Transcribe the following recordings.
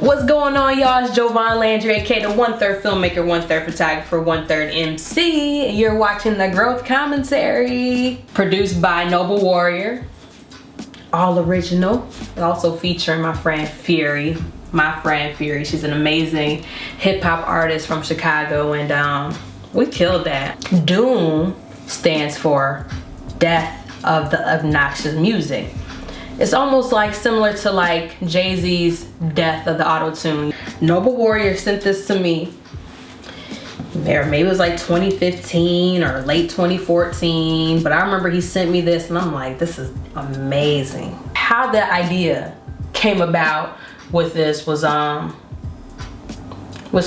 What's going on, y'all? It's Jovan Landry, aka the 1/3 filmmaker, 1/3 photographer, 1/3 MC. And you're watching the Growth Commentary, produced by Noble Warrior, all original. Also featuring my friend Fury. She's an amazing hip-hop artist from Chicago, and we killed that. D.O.O.M stands for Death of the Obnoxious Music. It's almost like similar to like Jay-Z's Death of the Autotune. Noble Warrior sent this to me. Maybe it was like 2015 or late 2014, but I remember he sent me this and I'm like, this is amazing. How the idea came about with this was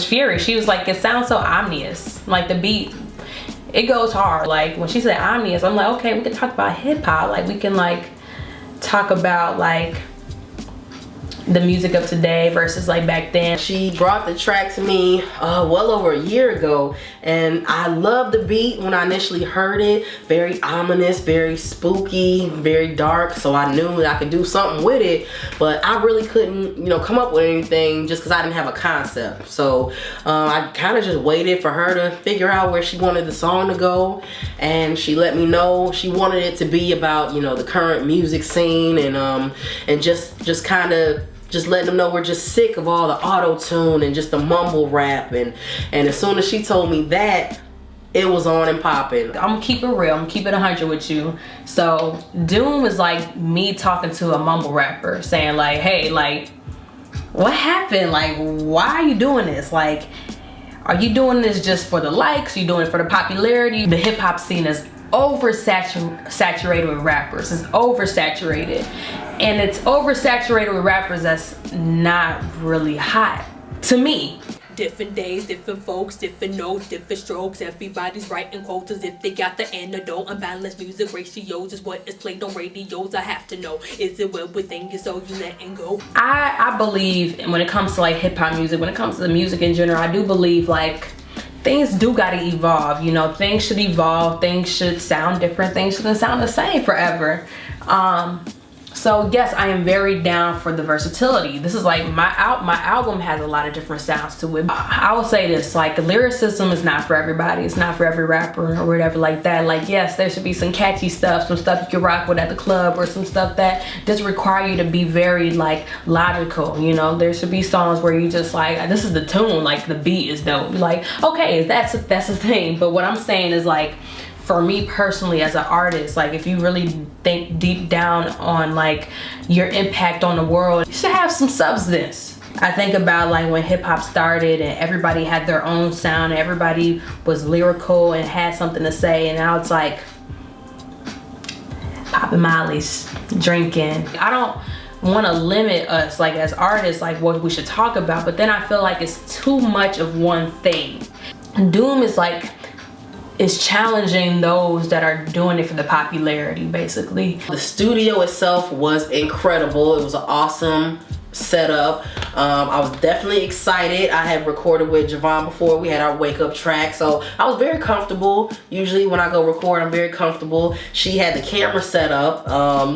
Fury. She was like, it sounds so ominous. Like the beat, it goes hard. Like when she said ominous, I'm like, okay, we can talk about hip hop. Like we can like talk about like the music of today versus like back then. She brought the track to me well over a year ago, and I loved the beat when I initially heard it. Very ominous, very spooky, very dark, so I knew that I could do something with it, but I really couldn't, you know, come up with anything just because I didn't have a concept. So I kind of just waited for her to figure out where she wanted the song to go, and she let me know she wanted it to be about, you know, the current music scene, and just kind of just letting them know we're just sick of all the auto-tune and just the mumble rap, and as soon as she told me that, it was on and popping. I'm gonna keep it real, I'm gonna keep it 100 with you. So D.O.O.M is like me talking to a mumble rapper saying like, hey, like what happened? Like why are you doing this? Like are you doing this just for the likes? Are you doing it for the popularity? The hip hop scene is oversaturated with rappers. It's oversaturated, and it's oversaturated with rappers that's not really hot to me. Different days, different folks, different notes, different strokes. Everybody's writing quotes as if they got the antidote. Unbalanced music ratios is what is played on radios. I have to know, is it well within you, so you letting go? I believe when it comes to like hip hop music, when it comes to the music in general, I do believe like things do gotta evolve. You know, things should evolve, things should sound different, things shouldn't sound the same forever. So yes, I am very down for the versatility. This is like my album has a lot of different sounds to it. I will say this, like lyricism is not for everybody. It's not for every rapper or whatever like that. Like yes, there should be some catchy stuff, some stuff you can rock with at the club, or some stuff that doesn't require you to be very like logical. You know, there should be songs where you just like, this is the tune, like the beat is dope. Like okay, that's the thing. But what I'm saying is like, for me personally as an artist, like if you really think deep down on like your impact on the world, you should have some substance. I think about like when hip hop started and everybody had their own sound and everybody was lyrical and had something to say, and now it's like popping mollies, drinking. I don't want to limit us like as artists like what we should talk about, but then I feel like it's too much of one thing. D.O.O.M is like, it's challenging those that are doing it for the popularity, basically. The studio itself was incredible. It was an awesome setup. I was definitely excited. I had recorded with Jovan before. We had our wake up track, so I was very comfortable. Usually when I go record, I'm very comfortable. She had the camera set up,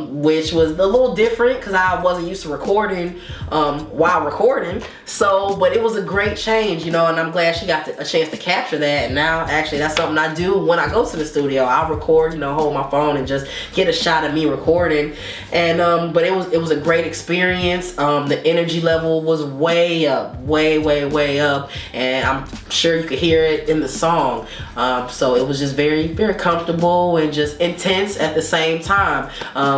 which was a little different because I wasn't used to recording while recording. So, but it was a great change, you know, and I'm glad she got a chance to capture that. And now actually that's something I do when I go to the studio. I'll record, you know, hold my phone and just get a shot of me recording. And but it was a great experience. The energy level was way up, way up, and I'm sure you could hear it in the song. So it was just very comfortable and just intense at the same time,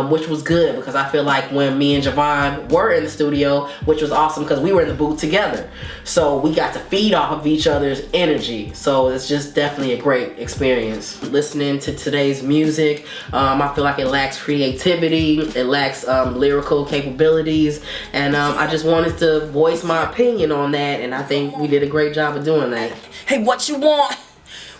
which was good because I feel like when me and Jovan were in the studio, which was awesome because we were in the booth together, so we got to feed off of each other's energy. So it's just definitely a great experience. Listening to today's music, I feel like it lacks creativity, it lacks lyrical capabilities, and I just wanted to voice my opinion on that, and I think we did a great job of doing that. Hey, what you want?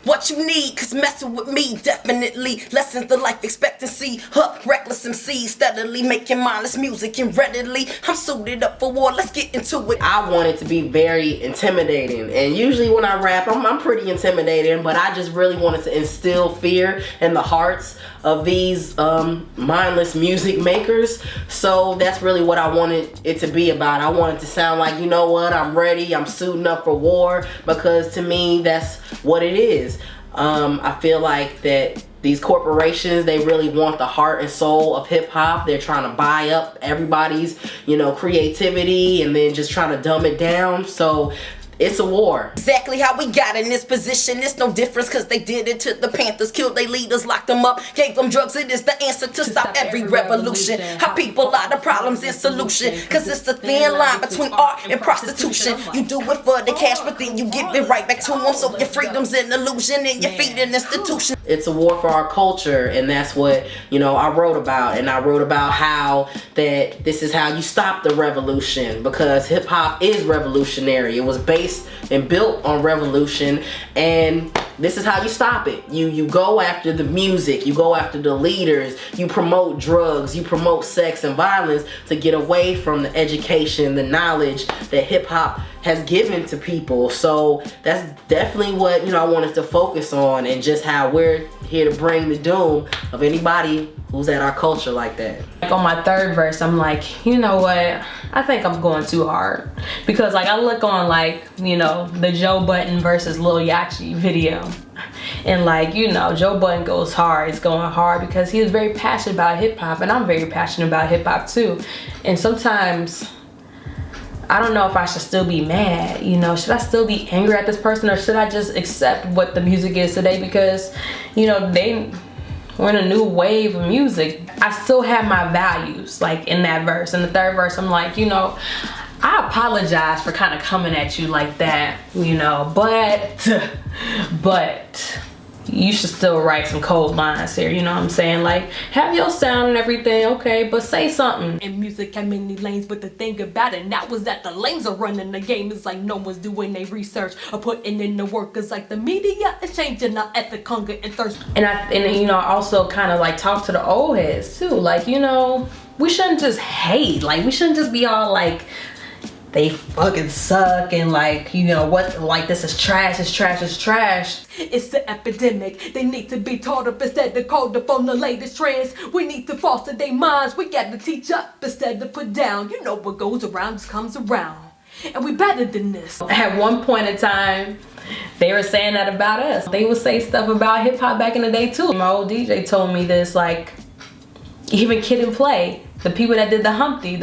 what you need, cause messing with me definitely lessens the life expectancy. Reckless MC, steadily making mindless music and readily I'm suited up for war, let's get into it. I want it to be very intimidating, and usually when I rap I'm pretty intimidating, but I just really wanted to instill fear in the hearts of these mindless music makers. So that's really what I wanted it to be about. I wanted to sound like, you know what, I'm ready, I'm suiting up for war, because to me that's what it is. I feel like that these corporations, they really want the heart and soul of hip hop. They're trying to buy up everybody's, you know, creativity and then just trying to dumb it down. So it's a war. Exactly how we got in this position. It's no difference, cause they did it to the Panthers. Killed their leaders, locked them up, gave them drugs. It is the answer to stop every revolution. How people are the problems and solution, cause it's the thin line between art and prostitution. You do it for the cash, but then you give it right back to them. So your freedom's an illusion and your feet an institution. It's a war for our culture, and that's what, you know, I wrote about. And I wrote about how that this is how you stop the revolution, because hip hop is revolutionary. It was based and built on revolution, and this is how you stop it. You go after the music, you go after the leaders, you promote drugs, you promote sex and violence to get away from the education, the knowledge that hip hop has given to people. So that's definitely what, you know, I wanted to focus on, and just how we're here to bring the doom of anybody who's at our culture like that. Like on my third verse, I'm like, you know what? I think I'm going too hard, because like I look on like, you know, the Joe Budden versus Lil Yachty video, and like, you know, Joe Budden goes hard. He's going hard because he is very passionate about hip hop, and I'm very passionate about hip hop too. And sometimes I don't know if I should still be mad, you know, should I still be angry at this person, or should I just accept what the music is today? Because, you know, we're in a new wave of music. I still have my values, like in that verse. In the third verse, I'm like, you know, I apologize for kind of coming at you like that, you know, but you should still write some cold lines here, you know what I'm saying? Like, have your sound and everything, okay, but say something. And music had many lanes, but the thing about it now is that the lanes are running the game. It's like no one's doing their research or putting in the work. It's like the media is changing our ethic, hunger, and thirst. And you know, I also kind of like talk to the old heads too. Like, you know, we shouldn't just hate. Like, we shouldn't just be all like, they fucking suck, and like, you know what, like this is trash, it's trash, it's trash. It's the epidemic. They need to be taught up instead of called up on the latest trends. We need to foster their minds. We got to teach up instead of put down. You know what goes around just comes around, and we better than this. At one point in time, they were saying that about us. They would say stuff about hip hop back in the day too. My old DJ told me this, like, even Kid and Play, the people that did the Humpty,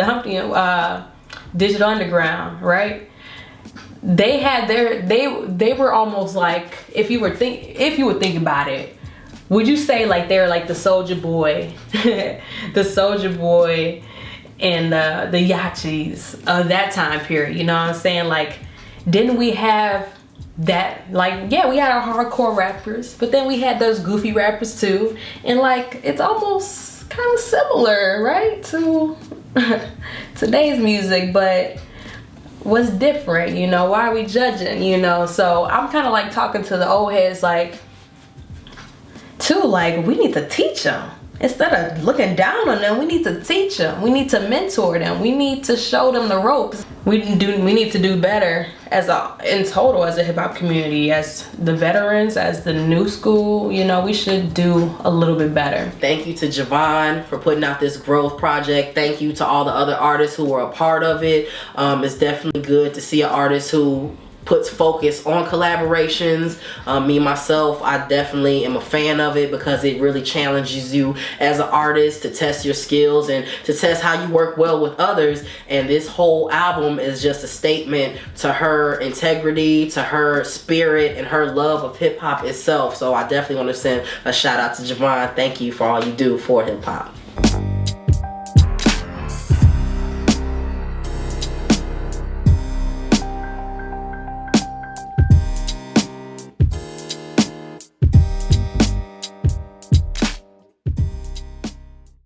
Digital Underground, right? They had they were almost like, if you would think about it, would you say like they're like the Soldier Boy, the Soldier Boy, and the Yachties of that time period? You know what I'm saying? Like, didn't we have that? Like, yeah, we had our hardcore rappers, but then we had those goofy rappers too, and like it's almost kind of similar, right, to today's music, but what's different, you know? Why are we judging, you know? So I'm kind of like talking to the old heads, like, too, like, we need to teach them. Instead of looking down on them, we need to teach them. We need to mentor them. We need to show them the ropes. We need to do better in total as a hip hop community, as the veterans, as the new school. You know, we should do a little bit better. Thank you to Jovan for putting out this growth project. Thank you to all the other artists who were a part of it. It's definitely good to see an artist who puts focus on collaborations. Me myself, I definitely am a fan of it, because it really challenges you as an artist to test your skills and to test how you work well with others. And this whole album is just a statement to her integrity, to her spirit, and her love of hip hop itself. So I definitely want to send a shout out to Jovan. Thank you for all you do for hip hop.